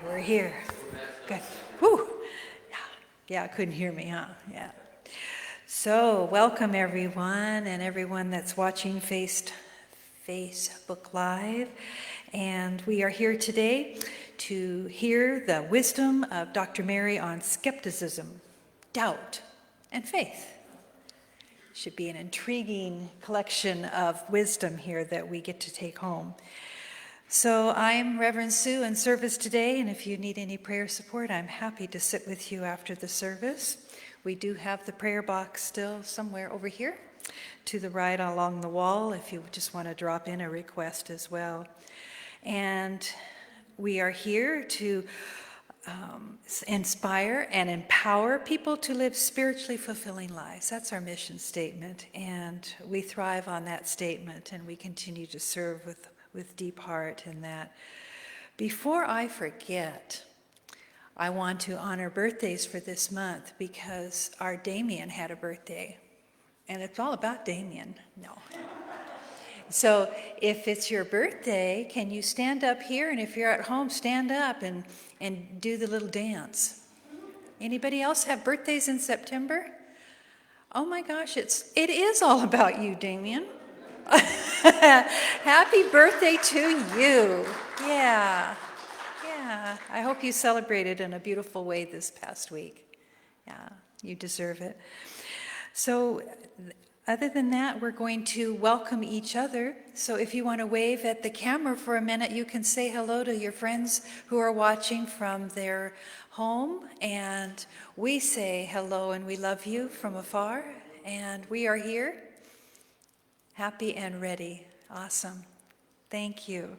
We're here. Good. Whew. Yeah, couldn't hear me, huh? Yeah. So, welcome everyone and everyone that's watching Facebook Live. And we are here today to hear the wisdom of Dr. Mary on skepticism, doubt, and faith. Should be an intriguing collection of wisdom here that we get to take home. So I'm Reverend Sue in service today, and if you need any prayer support, I'm happy to sit with you after the service. We do have the prayer box still somewhere over here to the right along the wall if you just want to drop in a request as well. And we are here to inspire and empower people to live spiritually fulfilling lives. That's our mission statement, and we thrive on that statement, and we continue to serve with deep heart in that. Before I forget, I want to honor birthdays for this month because our Damien had a birthday, and it's all about Damien. No. So if it's your birthday, can you stand up here? And if you're at home, stand up and do the little dance. Anybody else have birthdays in September? Oh my gosh, it is all about you, Damien. Happy birthday to you. Yeah. I hope you celebrated in a beautiful way this past week. Yeah, you deserve it. So other than that, we're going to welcome each other. So if you want to wave at the camera for a minute, you can say hello to your friends who are watching from their home. And we say hello and we love you from afar. And we are here, happy and ready. Awesome. Thank you.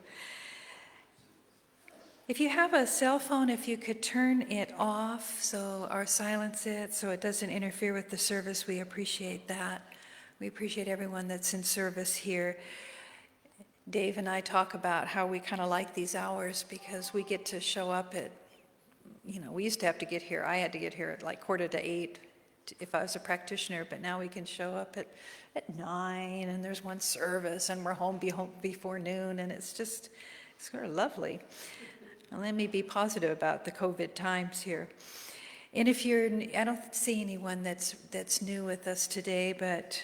If you have a cell phone, if you could turn it off or silence it so it doesn't interfere with the service, we appreciate that. We appreciate everyone that's in service here. Dave and I talk about how we kind of like these hours because we get to show up at, we used to have to get here. I had to get here at like 7:45 if I was a practitioner, but now we can show up at 9 and there's one service and we're home before noon, and it's sort of lovely. Now, let me be positive about the COVID times here. And I don't see anyone that's new with us today, but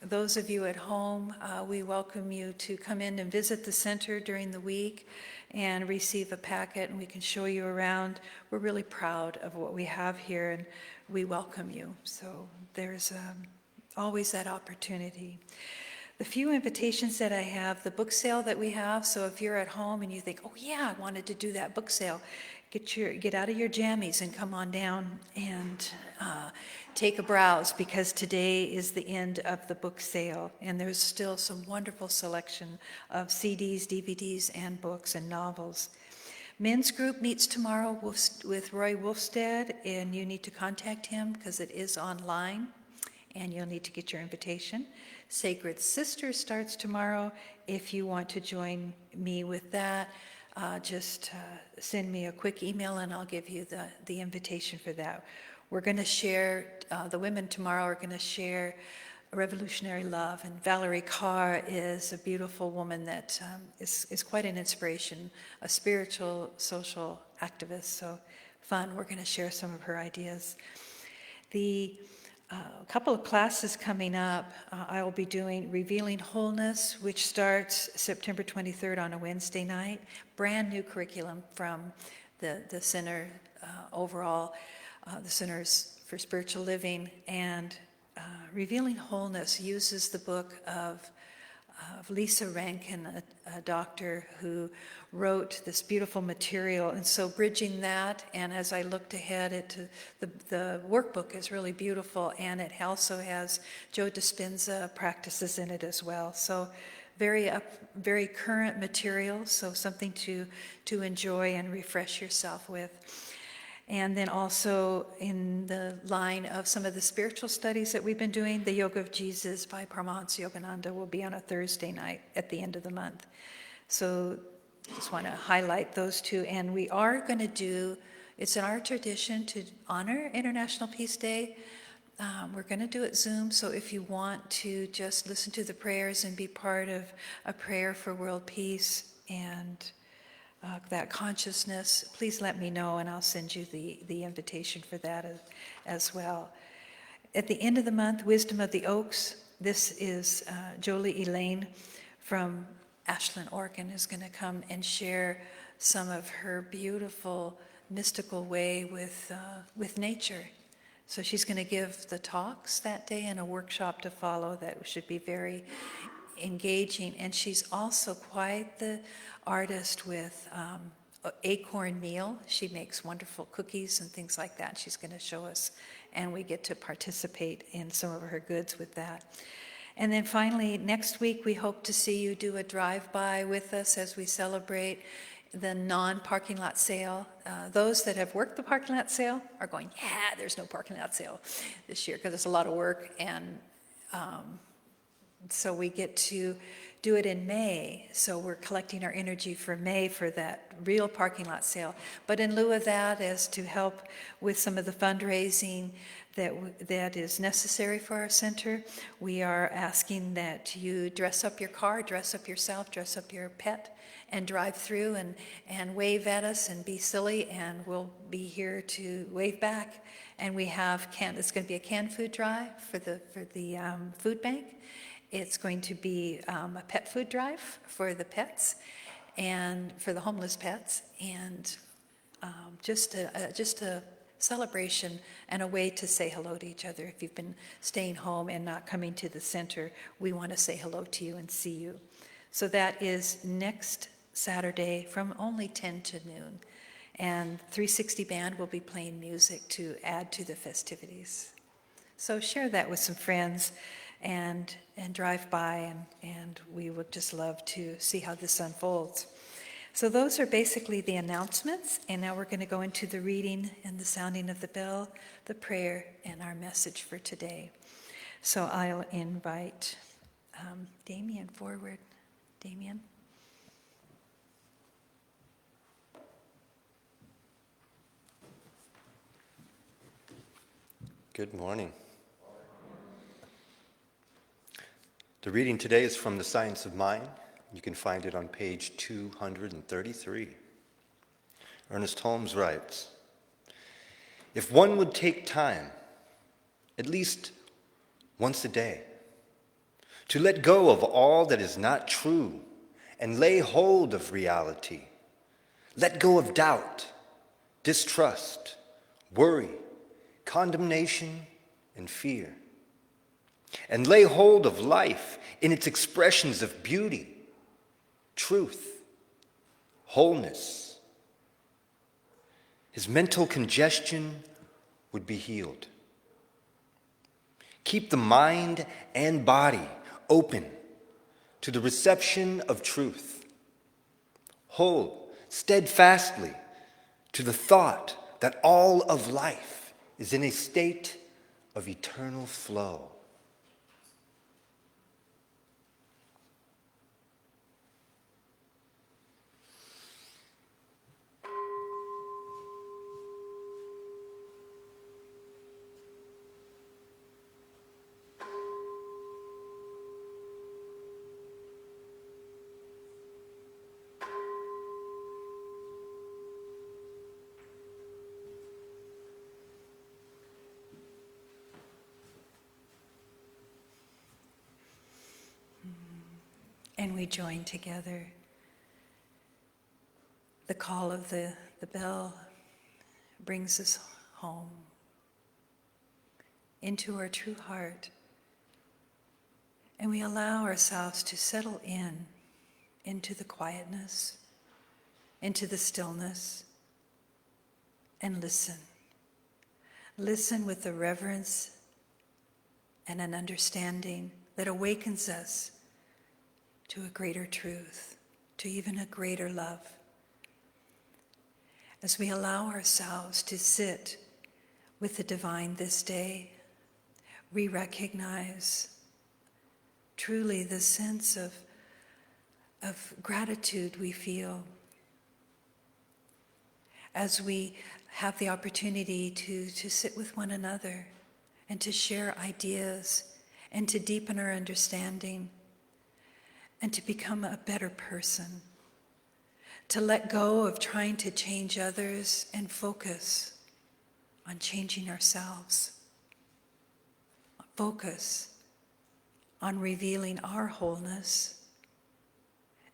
those of you at home, we welcome you to come in and visit the center during the week and receive a packet, and we can show you around. We're really proud of what we have here, and we welcome you. So there's always that opportunity. The few invitations that I have, the book sale that we have, so if you're at home and you think, oh yeah, I wanted to do that book sale, get out of your jammies and come on down and take a browse, because today is the end of the book sale, and there's still some wonderful selection of CDs, DVDs, and books and novels. Men's group meets tomorrow with Roy Wolfstead, and you need to contact him because it is online, and you'll need to get your invitation. Sacred Sisters starts tomorrow. If you want to join me with that, just send me a quick email and I'll give you the invitation for that. We're going to share, the women tomorrow are going to share Revolutionary Love, and Valerie Carr is a beautiful woman that is quite an inspiration, a spiritual, social activist, so fun. We're going to share some of her ideas. A couple of classes coming up. I will be doing Revealing Wholeness, which starts September 23rd on a Wednesday night. Brand new curriculum from the Center overall, the Centers for Spiritual Living. And Revealing Wholeness uses the book of Lisa Rankin, a doctor who wrote this beautiful material. And so bridging that, and as I looked ahead, the workbook is really beautiful, and it also has Joe Dispenza practices in it as well. So very current material, so something to enjoy and refresh yourself with. And then also in the line of some of the spiritual studies that we've been doing, the Yoga of Jesus by Paramahansa Yogananda will be on a Thursday night at the end of the month. So just want to highlight those two. And we are going to do, it's in our tradition to honor International Peace Day. We're going to do it Zoom, so if you want to just listen to the prayers and be part of a prayer for world peace and that consciousness, please let me know and I'll send you the invitation for that as well. At the end of the month, Wisdom of the Oaks. This is Jolie Elaine from Ashland, Oregon, is going to come and share some of her beautiful mystical way with nature. So she's going to give the talks that day and a workshop to follow that should be very engaging. And she's also quite the artist with acorn meal. She makes wonderful cookies and things like that. She's going to show us, and we get to participate in some of her goods with that. And then finally, next week, we hope to see you do a drive-by with us as we celebrate the non-parking lot sale. Those that have worked the parking lot sale are going, yeah, there's no parking lot sale this year because it's a lot of work. And so we get to do it in May. So we're collecting our energy for May for that real parking lot sale. But in lieu of that, as to help with some of the fundraising that is necessary for our center, we are asking that you dress up your car, dress up yourself, dress up your pet, and drive through and wave at us and be silly, and we'll be here to wave back. And we have it's going to be a canned food drive for the food bank. It's going to be a pet food drive for the pets and for the homeless pets, and just a celebration and a way to say hello to each other. If you've been staying home and not coming to the center, we want to say hello to you and see you. So that is next Saturday from only 10 to noon. And 360 Band will be playing music to add to the festivities. So share that with some friends and drive by, and we would just love to see how this unfolds. So those are basically the announcements, and now we're going to go into the reading and the sounding of the bell, the prayer, and our message for today. So I'll invite Damien forward. Damien. Good morning. The reading today is from The Science of Mind. You can find it on page 233. Ernest Holmes writes, "If one would take time, at least once a day, to let go of all that is not true and lay hold of reality, let go of doubt, distrust, worry, condemnation, and fear, and lay hold of life in its expressions of beauty, truth, wholeness, his mental congestion would be healed. Keep the mind and body open to the reception of truth. Hold steadfastly to the thought that all of life is in a state of eternal flow. And we join together. The call of the bell brings us home into our true heart. And we allow ourselves to settle into the quietness, into the stillness, and listen. Listen with the reverence and an understanding that awakens us to a greater truth, to even a greater love. As we allow ourselves to sit with the divine this day, we recognize truly the sense of gratitude we feel as we have the opportunity to sit with one another and to share ideas and to deepen our understanding and to become a better person, to let go of trying to change others and focus on changing ourselves. Focus on revealing our wholeness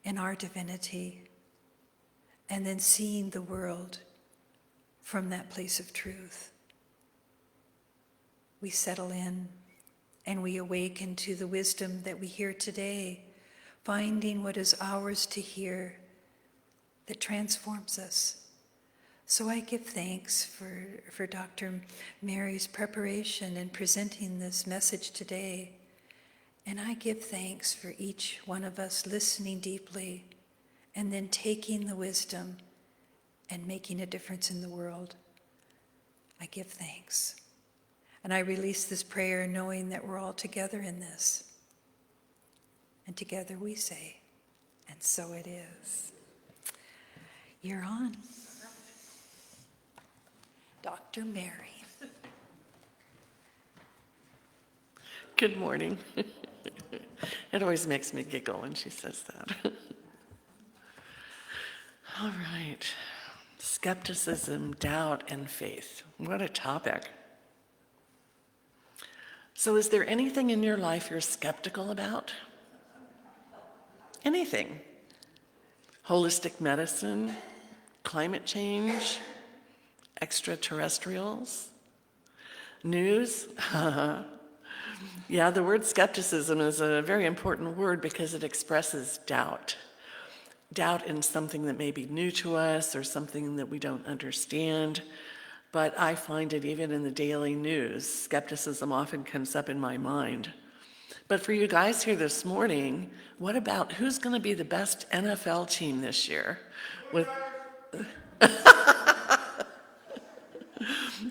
and our divinity, and then seeing the world from that place of truth. We settle in and we awaken to the wisdom that we hear today, finding what is ours to hear that transforms us. So I give thanks for Dr. Mary's preparation in presenting this message today. And I give thanks for each one of us listening deeply and then taking the wisdom and making a difference in the world. I give thanks. And I release this prayer knowing that we're all together in this. And together we say, and so it is. You're on. Dr. Mary. Good morning. It always makes me giggle when she says that. All right. Skepticism, doubt, and faith. What a topic. So is there anything in your life you're skeptical about? Anything? Holistic medicine, climate change, extraterrestrials, news? Yeah, the word skepticism is a very important word because it expresses doubt. Doubt in something that may be new to us or something that we don't understand. But I find it even in the daily news. Skepticism often comes up in my mind. But for you guys here this morning, what about who's going to be the best NFL team this year?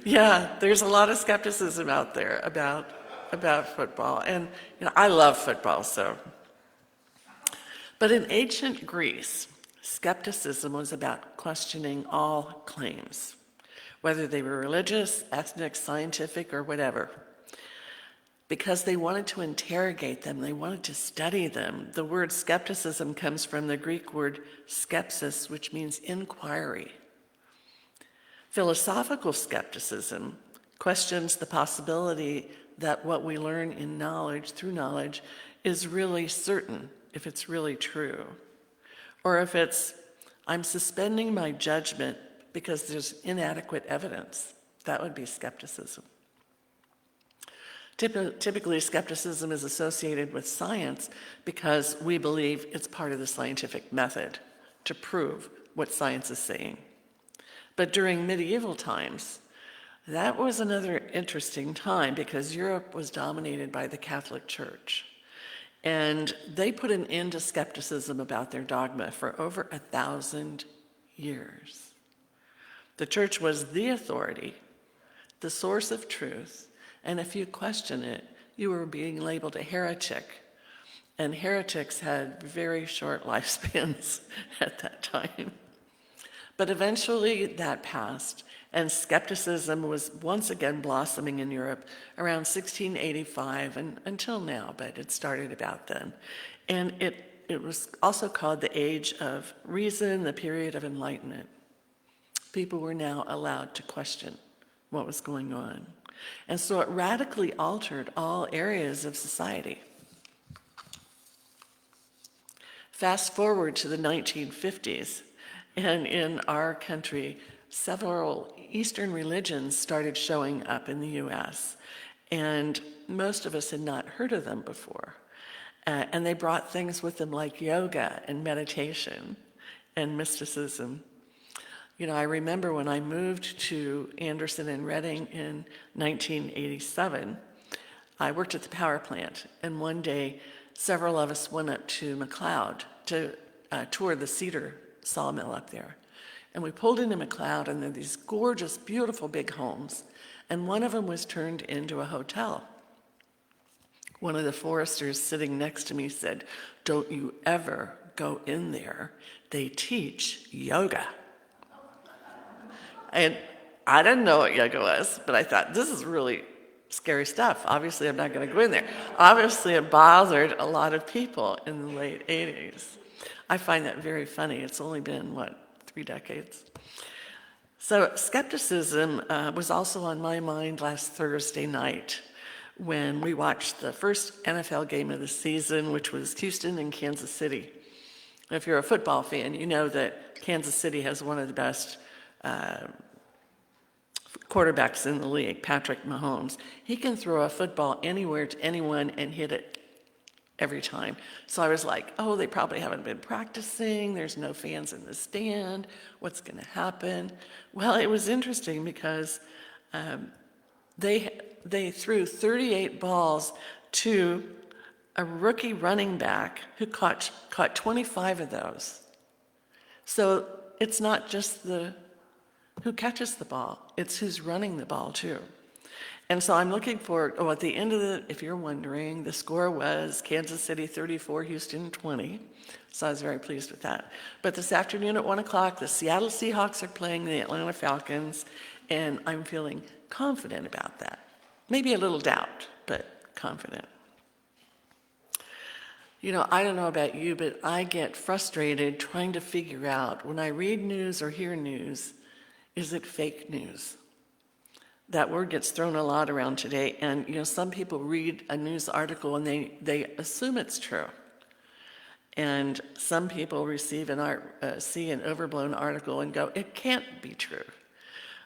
Yeah, there's a lot of skepticism out there about football. And I love football, so. But in ancient Greece, skepticism was about questioning all claims, whether they were religious, ethnic, scientific, or whatever. Because they wanted to interrogate them, they wanted to study them. The word skepticism comes from the Greek word skepsis, which means inquiry. Philosophical skepticism questions the possibility that what we learn in knowledge, through knowledge, is really certain, if it's really true. Or if it's, I'm suspending my judgment because there's inadequate evidence. That would be skepticism. Typically, skepticism is associated with science because we believe it's part of the scientific method to prove what science is saying. But during medieval times, that was another interesting time because Europe was dominated by the Catholic Church. And they put an end to skepticism about their dogma for over 1,000 years. The church was the authority, the source of truth, and if you question it, you were being labeled a heretic. And heretics had very short lifespans at that time. But eventually that passed, and skepticism was once again blossoming in Europe around 1685 and until now, but it started about then. And it was also called the Age of Reason, the period of enlightenment. People were now allowed to question what was going on. And so it radically altered all areas of society. Fast forward to the 1950s, and in our country, several Eastern religions started showing up in the US, and most of us had not heard of them before. And they brought things with them like yoga and meditation and mysticism. I remember when I moved to Anderson and Redding in 1987, I worked at the power plant, and one day several of us went up to McLeod to tour the cedar sawmill up there. And we pulled into McLeod, and there were these gorgeous, beautiful big homes, and one of them was turned into a hotel. One of the foresters sitting next to me said, "Don't you ever go in there. They teach yoga." And I didn't know what yoga was, but I thought, this is really scary stuff. Obviously, I'm not going to go in there. Obviously, it bothered a lot of people in the late 80s. I find that very funny. It's only been, 3 decades? So skepticism was also on my mind last Thursday night when we watched the first NFL game of the season, which was Houston and Kansas City. If you're a football fan, you know that Kansas City has one of the best quarterbacks in the league, Patrick Mahomes. He can throw a football anywhere to anyone and hit it every time. So I was like, oh, they probably haven't been practicing. There's no fans in the stand. What's going to happen? Well, it was interesting because they threw 38 balls to a rookie running back who caught 25 of those. So it's not just who catches the ball, it's who's running the ball too. And so I'm looking for, at the end of if you're wondering, the score was Kansas City 34, Houston 20. So I was very pleased with that. But this afternoon at 1 o'clock, the Seattle Seahawks are playing the Atlanta Falcons, and I'm feeling confident about that. Maybe a little doubt, but confident. I don't know about you, but I get frustrated trying to figure out when I read news or hear news, is it fake news? That word gets thrown a lot around today, and some people read a news article and they assume it's true. And some people see an overblown article and go, it can't be true.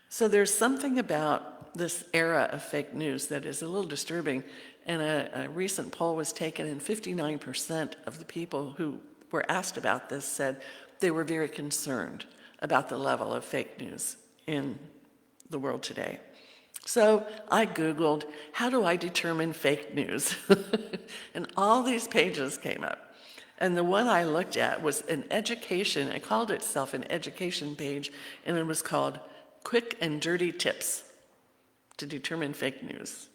So there's something about this era of fake news that is a little disturbing. And a recent poll was taken, and 59% of the people who were asked about this said they were very concerned about the level of fake news in the world today. So I Googled, how do I determine fake news? And all these pages came up. And the one I looked at was an education, it called itself an education page, and it was called Quick and Dirty Tips to Determine Fake News.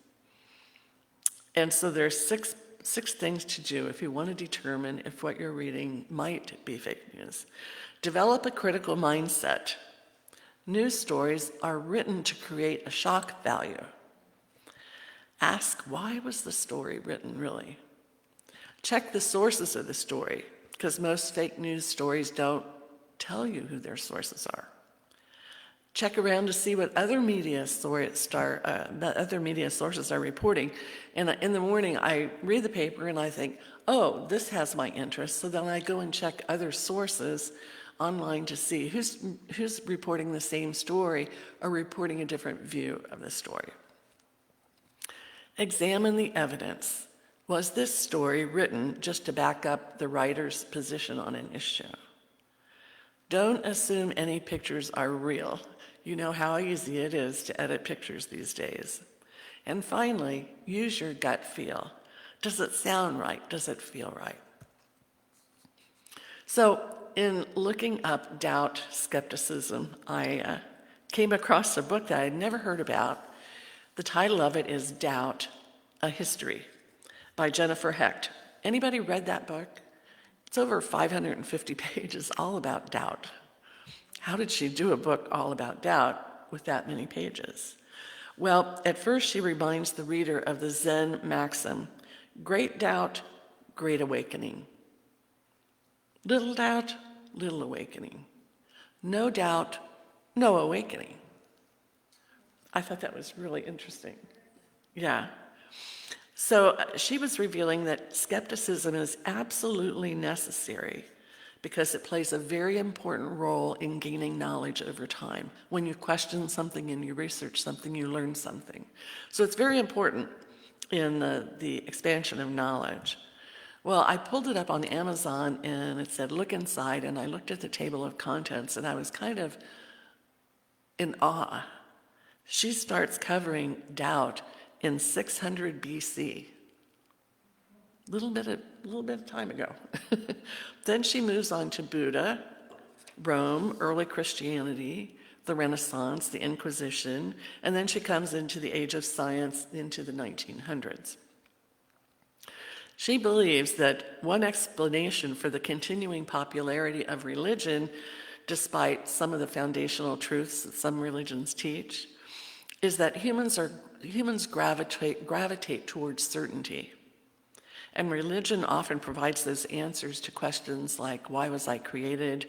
And so there's six things to do if you want to determine if what you're reading might be fake news. Develop a critical mindset. News stories are written to create a shock value. Ask, why was the story written really? Check the sources of the story, because most fake news stories don't tell you who their sources are. Check around to see what other media sources are reporting. And in the morning, I read the paper and I think, oh, this has my interest. So then I go and check other sources online to see who's reporting the same story or reporting a different view of the story. Examine the evidence. Was this story written just to back up the writer's position on an issue? Don't assume any pictures are real. You know how easy it is to edit pictures these days. And finally, use your gut feel. Does it sound right? Does it feel right? So, in looking up doubt, skepticism, I came across a book that I had never heard about. The title of it is Doubt, A History by Jennifer Hecht. Anybody read that book? It's over 550 pages, all about doubt. How did she do a book all about doubt with that many pages? Well, at first she reminds the reader of the Zen maxim, great doubt, great awakening. Little doubt, little awakening. No doubt, no awakening. I thought that was really interesting. Yeah. So she was revealing that skepticism is absolutely necessary because it plays a very important role in gaining knowledge over time. When you question something and you research something, you learn something. So it's very important in the expansion of knowledge. Well, I pulled it up on Amazon and it said, look inside, and I looked at the table of contents and I was kind of in awe. She starts covering doubt in 600 BC. Little bit of time ago. Then she moves on to Buddha, Rome, early Christianity, the Renaissance, the Inquisition, and then she comes into the age of science into the 1900s. She believes that one explanation for the continuing popularity of religion, despite some of the foundational truths that some religions teach, is that humans gravitate towards certainty. And religion often provides those answers to questions like, why was I created?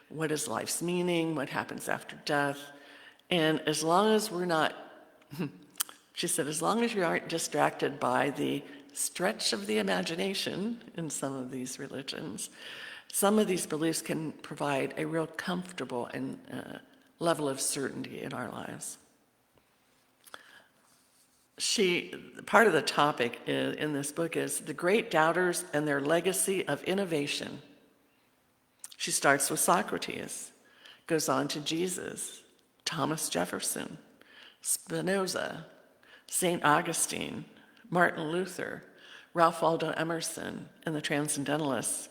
What is life's meaning? What happens after death? And as long as we're not, she said, as long as you aren't distracted by the stretch of the imagination in some of these religions, some of these beliefs can provide a real comfortable and level of certainty in our lives. Part of the topic in this book is the great doubters and their legacy of innovation. She starts with Socrates, goes on to Jesus, Thomas Jefferson, Spinoza, St. Augustine, Martin Luther, Ralph Waldo Emerson, and the Transcendentalists.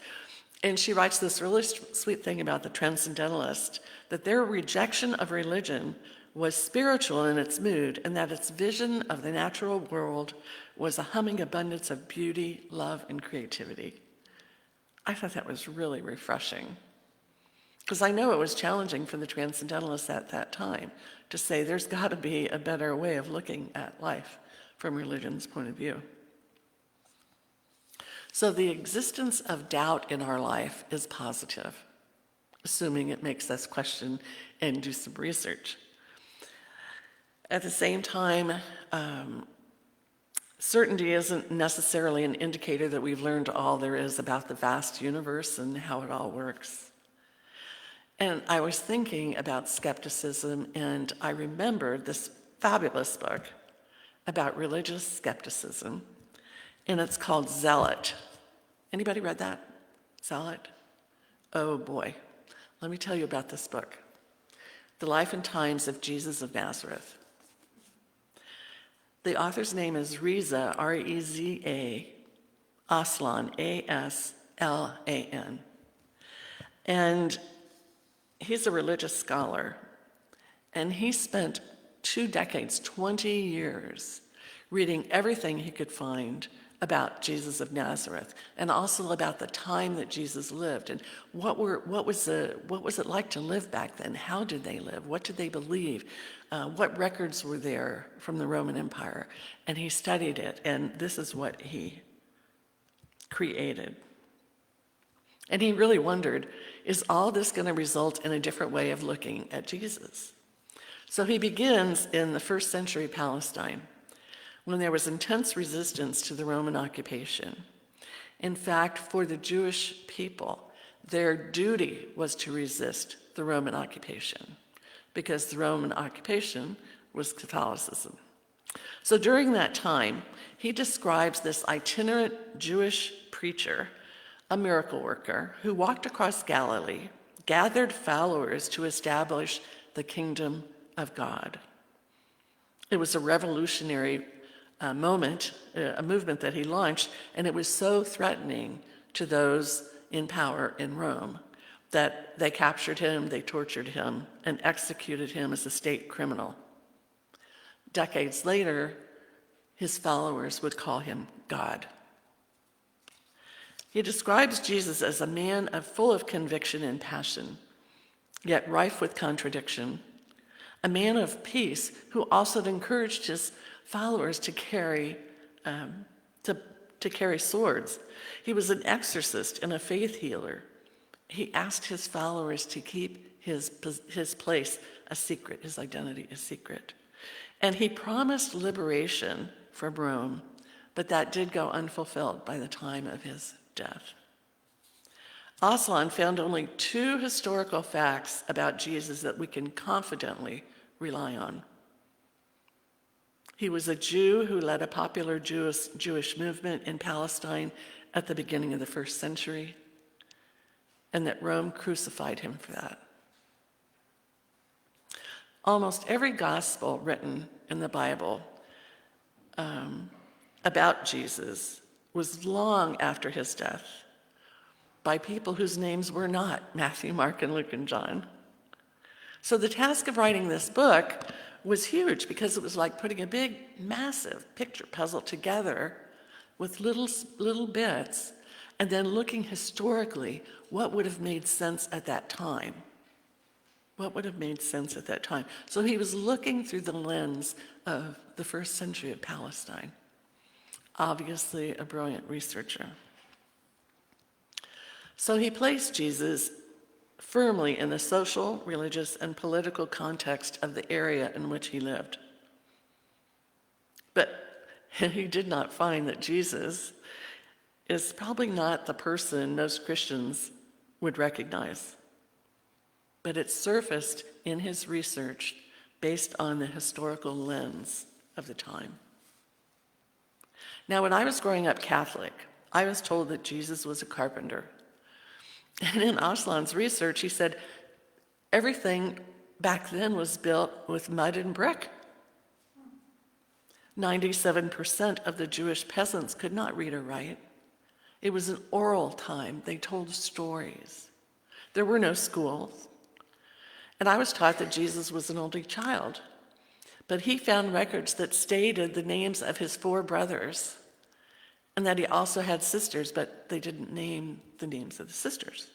And she writes this really sweet thing about the Transcendentalists, that their rejection of religion was spiritual in its mood, and that its vision of the natural world was a humming abundance of beauty, love, and creativity. I thought that was really refreshing, because I know it was challenging for the Transcendentalists at that time to say there's got to be a better way of looking at life from religion's point of view. So the existence of doubt in our life is positive, assuming it makes us question and do some research. At the same time, certainty isn't necessarily an indicator that we've learned all there is about the vast universe and how it all works. And I was thinking about skepticism, and I remembered this fabulous book about religious skepticism, and it's called Zealot. Anybody read that? Zealot? Oh boy, let me tell you about this book. The Life and Times of Jesus of Nazareth. The author's name is Reza, R-E-Z-A, Aslan, A-S-L-A-N. And he's a religious scholar, and he spent 2 decades, 20 years, reading everything he could find about Jesus of Nazareth, and also about the time that Jesus lived, and what was it like to live back then? How did they live? What did they believe? What records were there from the Roman Empire? And he studied it, and this is what he created. And he really wondered, is all this going to result in a different way of looking at Jesus? So he begins in the 1st century Palestine, when there was intense resistance to the Roman occupation. In fact, for the Jewish people, their duty was to resist the Roman occupation, because the Roman occupation was Catholicism. So during that time, he describes this itinerant Jewish preacher, a miracle worker, who walked across Galilee, gathered followers to establish the kingdom of God. It was a revolutionary moment, a movement that he launched, and it was so threatening to those in power in Rome that they captured him, they tortured him, and executed him as a state criminal. Decades later, his followers would call him God. He describes Jesus as a man full of conviction and passion, yet rife with contradiction, a man of peace who also encouraged his followers to carry swords. He was an exorcist and a faith healer. He asked his followers to keep his place a secret, his identity a secret. And he promised liberation from Rome, but that did go unfulfilled by the time of his death. Aslan found only 2 historical facts about Jesus that we can confidently rely on. He was a Jew who led a popular Jewish movement in Palestine at the beginning of the 1st century, and that Rome crucified him for that. Almost every gospel written in the Bible about Jesus was long after his death by people whose names were not Matthew, Mark, and Luke, and John. So the task of writing this book was huge, because it was like putting a big, massive picture puzzle together with little bits, and then looking historically what would have made sense at that time. What would have made sense at that time? So he was looking through the lens of the 1st century of Palestine. obviously a brilliant researcher. So he placed Jesus firmly in the social, religious, and political context of the area in which he lived. But he did not find that Jesus is probably not the person most Christians would recognize. But it surfaced in his research based on the historical lens of the time. Now, when I was growing up Catholic, I was told that Jesus was a carpenter. And in Aslan's research, he said everything back then was built with mud and brick. 97% of the Jewish peasants could not read or write. It was an oral time. They told stories. There were no schools. And I was taught that Jesus was an only child. But he found records that stated the names of his 4 brothers, and that he also had sisters, but they didn't name the names of the sisters.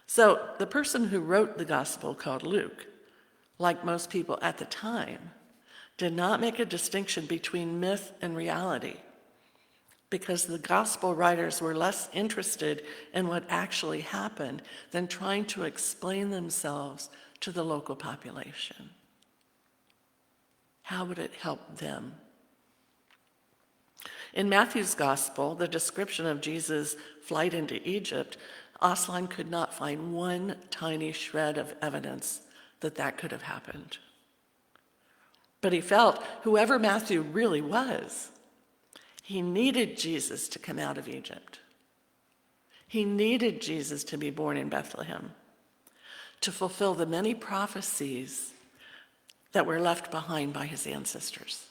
So the person who wrote the gospel, called Luke, like most people at the time, did not make a distinction between myth and reality, because the gospel writers were less interested in what actually happened than trying to explain themselves to the local population. How would it help them? In Matthew's gospel, the description of Jesus' flight into Egypt, Aslan could not find one tiny shred of evidence that that could have happened. But he felt whoever Matthew really was, he needed Jesus to come out of Egypt. He needed Jesus to be born in Bethlehem to fulfill the many prophecies that were left behind by his ancestors,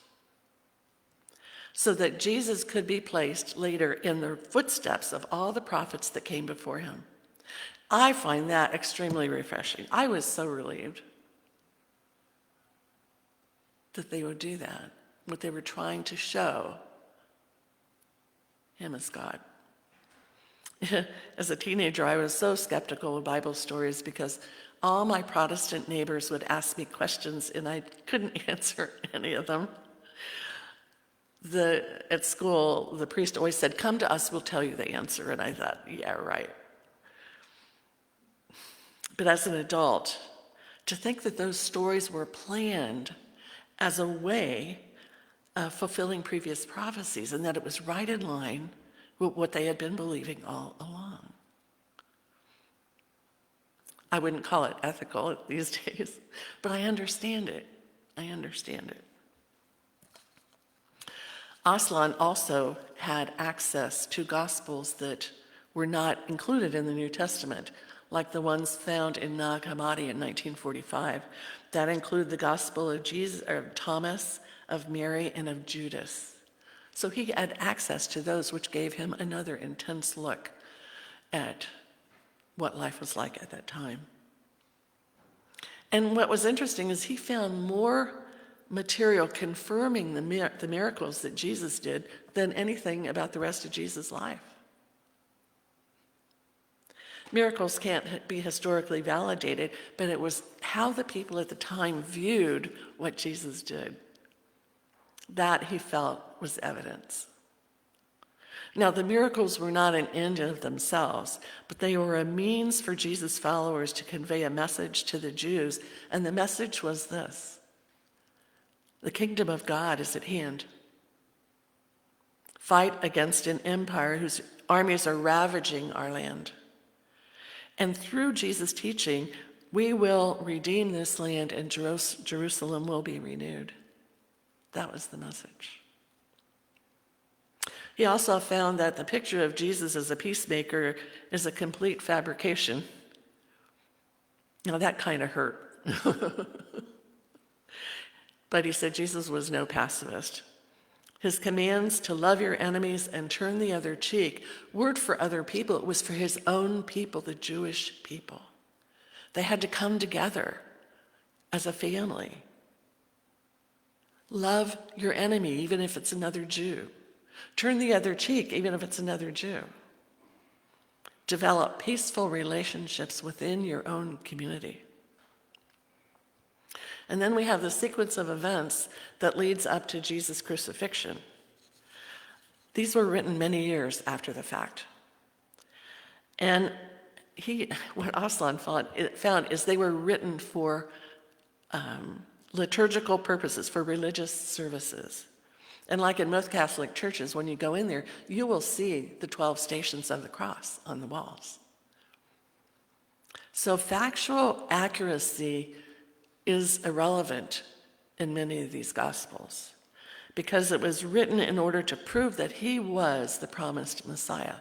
so that Jesus could be placed later in the footsteps of all the prophets that came before him. I find that extremely refreshing. I was so relieved that they would do that, what they were trying to show him as God. As a teenager, I was so skeptical of Bible stories because all my Protestant neighbors would ask me questions and I couldn't answer any of them. At school, the priest always said, "Come to us, we'll tell you the answer." And I thought, yeah, right. But as an adult, to think that those stories were planned as a way of fulfilling previous prophecies and that it was right in line with what they had been believing all along. I wouldn't call it ethical these days, but I understand it. I understand it. Aslan also had access to gospels that were not included in the New Testament, like the ones found in Nag Hammadi in 1945, that include the gospel of Jesus, or Thomas, of Mary, and of Judas. So he had access to those, which gave him another intense look at what life was like at that time. And what was interesting is he found more material confirming the miracles that Jesus did than anything about the rest of Jesus' life. Miracles can't be historically validated, but it was how the people at the time viewed what Jesus did. That he felt was evidence. Now, the miracles were not an end of themselves, but they were a means for Jesus' followers to convey a message to the Jews, and the message was this: the kingdom of God is at hand. Fight against an empire whose armies are ravaging our land. And through Jesus' teaching, we will redeem this land and Jerusalem will be renewed. That was the message. He also found that the picture of Jesus as a peacemaker is a complete fabrication. Now, that kind of hurt. But he said Jesus was no pacifist. His commands to love your enemies and turn the other cheek weren't for other people. It was for his own people, the Jewish people. They had to come together as a family. Love your enemy, even if it's another Jew. Turn the other cheek, even if it's another Jew. Develop peaceful relationships within your own community. And then we have the sequence of events that leads up to Jesus' crucifixion. These were written many years after the fact. And what Aslan found is they were written for liturgical purposes, for religious services. And like in most Catholic churches, when you go in there, you will see the 12 stations of the cross on the walls. So factual accuracy is irrelevant in many of these Gospels because it was written in order to prove that he was the promised Messiah.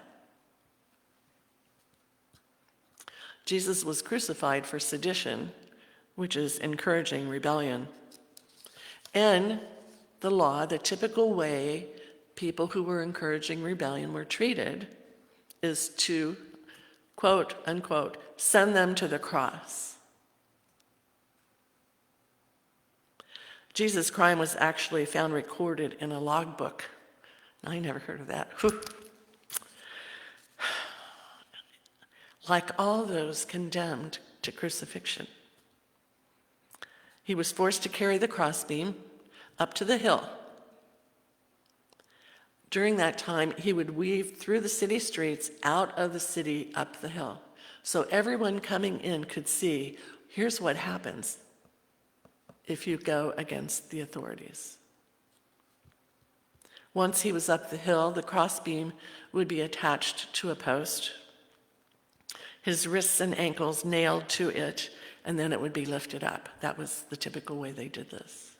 Jesus was crucified for sedition, which is encouraging rebellion. And the law, the typical way people who were encouraging rebellion were treated, is to, quote unquote, send them to the cross. Jesus' crime was actually found recorded in a logbook. I never heard of that. Whew. Like all those condemned to crucifixion, he was forced to carry the crossbeam up to the hill. During that time, he would weave through the city streets, out of the city, up the hill. So everyone coming in could see, here's what happens if you go against the authorities. Once he was up the hill, the crossbeam would be attached to a post, his wrists and ankles nailed to it, and then it would be lifted up. That was the typical way they did this.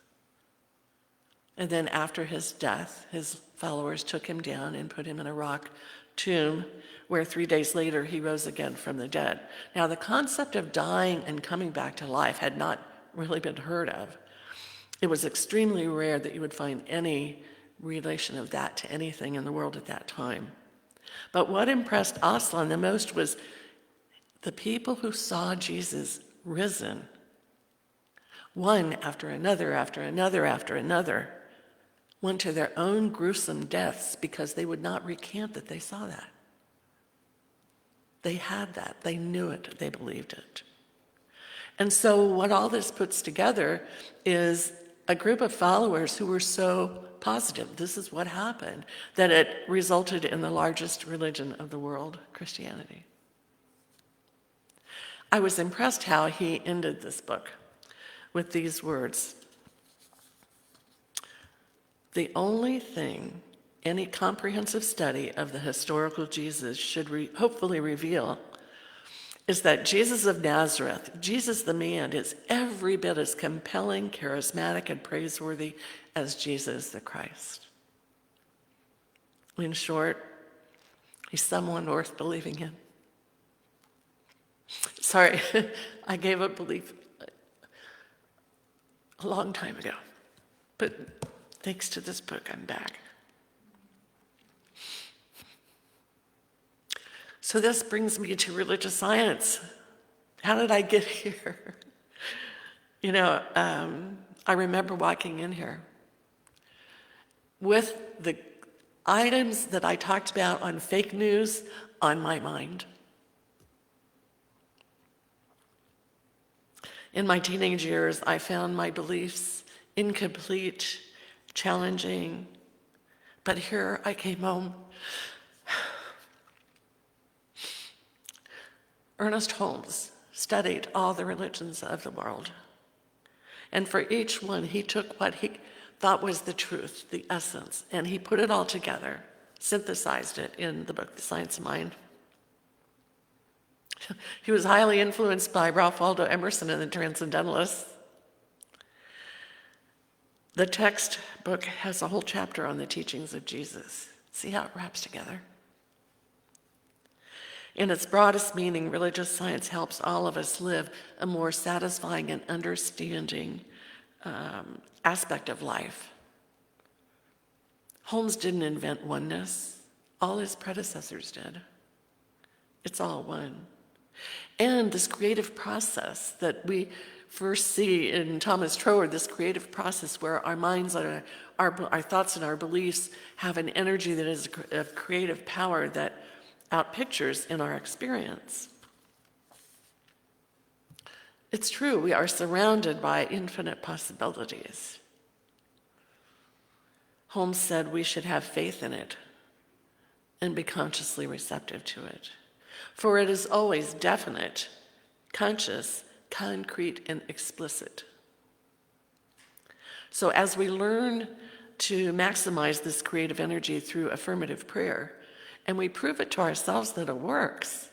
And then after his death, his followers took him down and put him in a rock tomb where 3 days later he rose again from the dead. Now, the concept of dying and coming back to life had not really been heard of. It was extremely rare that you would find any relation of that to anything in the world at that time. But what impressed Aslan the most was the people who saw Jesus risen, one after another, after another, after another, went to their own gruesome deaths because they would not recant that they saw that. They had that. They knew it. They believed it. And so what all this puts together is a group of followers who were so positive, this is what happened, that it resulted in the largest religion of the world, Christianity. I was impressed how he ended this book with these words. The only thing any comprehensive study of the historical Jesus should hopefully reveal is that Jesus of Nazareth, Jesus the man, is every bit as compelling, charismatic, and praiseworthy as Jesus the Christ. In short, he's someone worth believing in. Sorry, I gave up belief a long time ago, but thanks to this book, I'm back. So this brings me to religious science. How did I get here? I remember walking in here with the items that I talked about on fake news on my mind. In my teenage years, I found my beliefs incomplete, challenging, but here I came home. Ernest Holmes studied all the religions of the world, and for each one, he took what he thought was the truth, the essence, and he put it all together, synthesized it in the book, The Science of Mind. He was highly influenced by Ralph Waldo Emerson and the Transcendentalists. The textbook has a whole chapter on the teachings of Jesus. See how it wraps together? In its broadest meaning, religious science helps all of us live a more satisfying and understanding aspect of life. Holmes didn't invent oneness. All his predecessors did. It's all one. And this creative process that we first see in Thomas Troward, this creative process where our minds, our thoughts and our beliefs have an energy that is of creative power that outpictures in our experience. It's true, we are surrounded by infinite possibilities. Holmes said we should have faith in it and be consciously receptive to it. For it is always definite, conscious, concrete, and explicit. So as we learn to maximize this creative energy through affirmative prayer, and we prove it to ourselves that it works,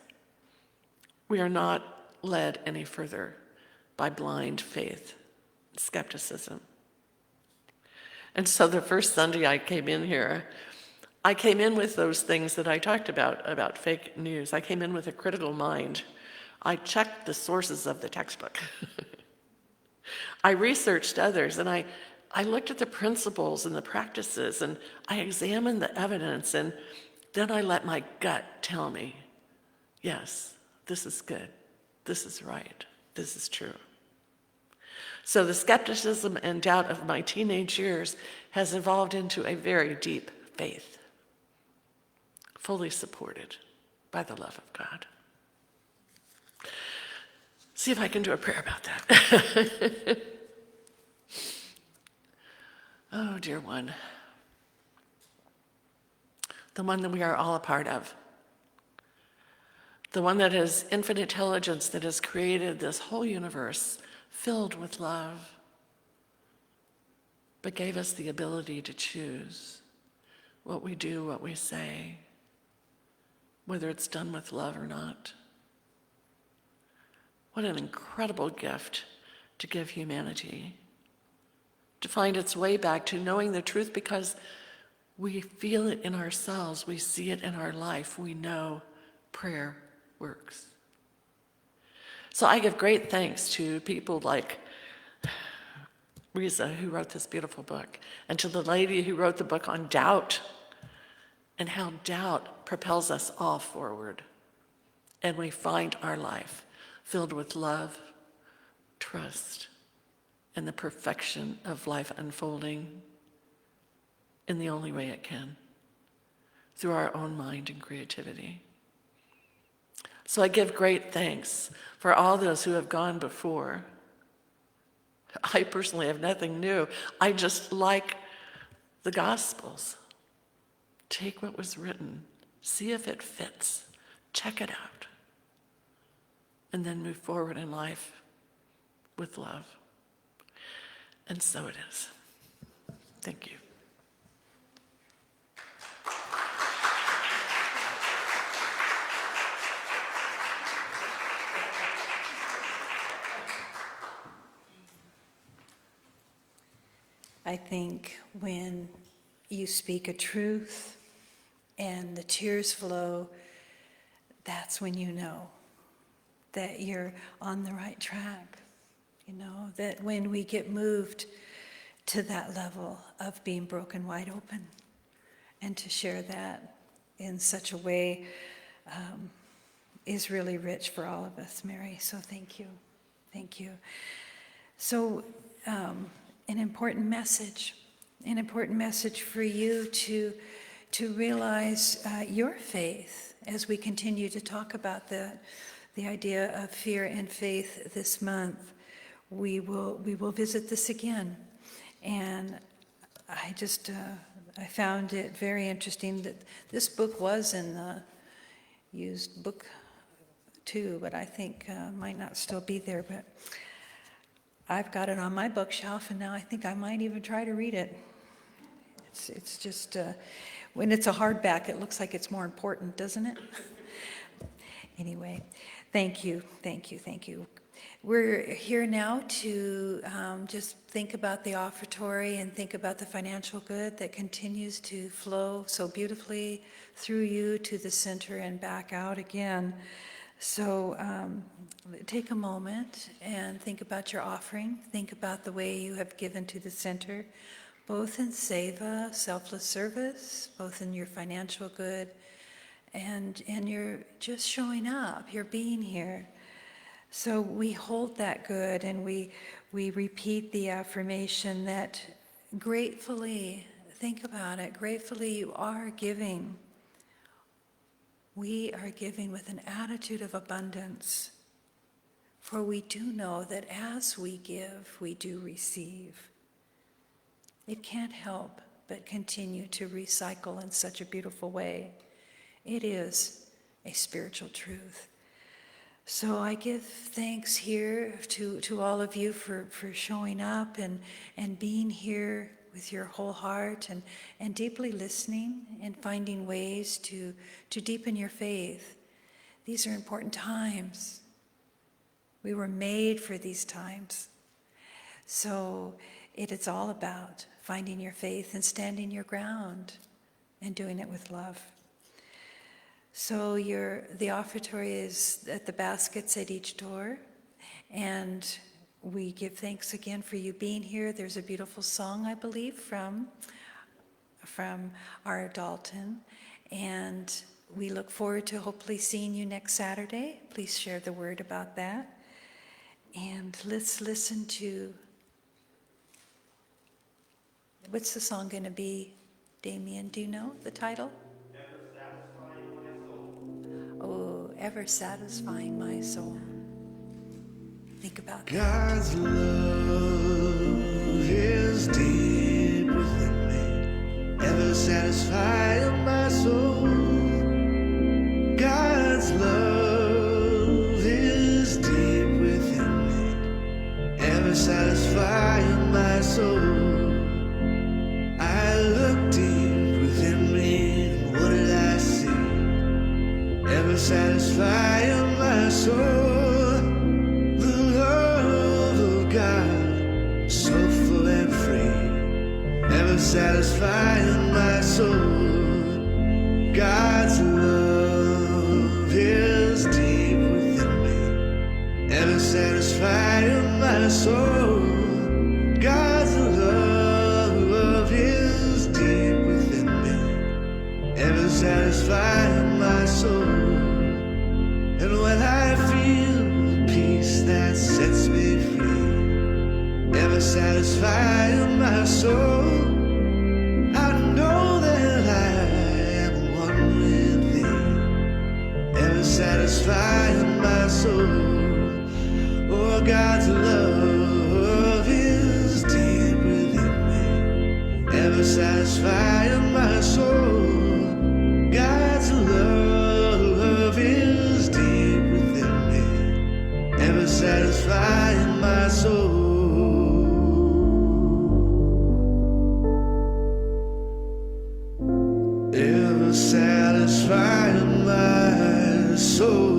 we are not led any further by blind faith, skepticism. And so the first Sunday I came in here, I came in with those things that I talked about fake news. I came in with a critical mind. I checked the sources of the textbook. I researched others, and I looked at the principles and the practices, and I examined the evidence, and then I let my gut tell me, yes, this is good, this is right, this is true. So the skepticism and doubt of my teenage years has evolved into a very deep faith, fully supported by the love of God. See if I can do a prayer about that. Oh, dear one, the one that we are all a part of, the one that has infinite intelligence, that has created this whole universe filled with love, but gave us the ability to choose what we do, what we say, whether it's done with love or not. What an incredible gift to give humanity, to find its way back to knowing the truth because we feel it in ourselves, we see it in our life, we know prayer works. So I give great thanks to people like Riza, who wrote this beautiful book, and to the lady who wrote the book on doubt and how doubt propels us all forward. And we find our life filled with love, trust, and the perfection of life unfolding in the only way it can, through our own mind and creativity. So I give great thanks for all those who have gone before. I personally have nothing new. I just like the Gospels. Take what was written, see if it fits, check it out, and then move forward in life with love. And so it is. Thank you. I think when you speak a truth and the tears flow, that's when you know that you're on the right track. You know, that when we get moved to that level of being broken wide open, and to share that in such a way is really rich for all of us, Mary. So thank you. Thank you. So an important message for you to realize your faith as we continue to talk about the idea of fear and faith this month. We will visit this again, and I just I found it very interesting that this book was in the used book too, but I think might not still be there, but I've got it on my bookshelf, and now I think I might even try to read it. It's just, when it's a hardback, it looks like it's more important, doesn't it? Anyway, thank you. We're here now to just think about the offertory and think about the financial good that continues to flow so beautifully through you to the center and back out again. So take a moment and think about your offering. Think about the way you have given to the center, both in seva, selfless service, both in your financial good, and you're just showing up, you're being here. So we hold that good, and we repeat the affirmation that gratefully, think about it, gratefully you are giving. We are giving with an attitude of abundance, For we do know that as we give, we do receive. It can't help but continue to recycle in such a beautiful way. It is a spiritual truth. So I give thanks here to all of you for showing up and being here with your whole heart and deeply listening and finding ways to deepen your faith. These are important times. We were made for these times. So it is all about finding your faith and standing your ground and doing it with love. So the offertory is at the baskets at each door, and we give thanks again for you being here. There's a beautiful song, I believe, from our Dalton, and we look forward to hopefully seeing you next Saturday. Please share the word about that. And let's listen to, what's the song going to be, Damien? Do you know the title? Oh, ever satisfying my soul. Think about that. God's love is deep within me, ever satisfying my soul. God's love is deep within me, ever satisfying my soul. I look deep within me, and what did I see? Ever satisfying my soul, the love of God, so full and free, ever satisfying my soul. God's love is deep within me, ever satisfying my soul. God's love is deep within me, ever satisfying my soul. And when I feel the peace that sets me free, ever satisfying my soul, I know that I am one with thee, ever satisfying my soul. Oh, God's love is deep within me, ever satisfying my soul. God's love is deep within me, ever satisfying my soul. Ever satisfying my soul.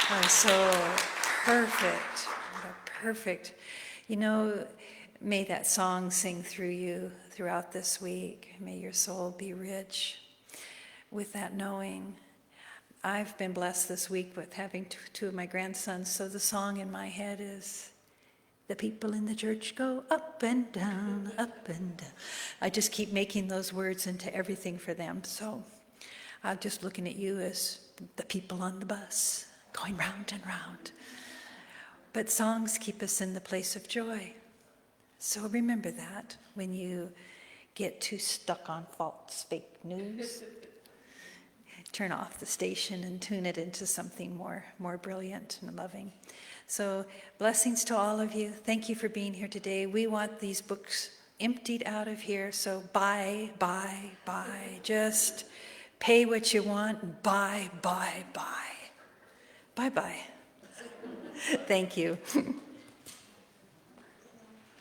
Oh, so perfect. What a perfect. You know, may that song sing through you throughout this week. May your soul be rich with that knowing. I've been blessed this week with having two of my grandsons, so the song in my head is, the people in the church go up and down, up and down. I just keep making those words into everything for them. So I'm just looking at you as the people on the bus, going round and round. But songs keep us in the place of joy. So remember that when you get too stuck on false fake news. Turn off the station and tune it into something more brilliant and loving. So blessings to all of you. Thank you for being here today. We want these books emptied out of here, so buy. Just pay what you want and buy. Bye-bye. Thank you.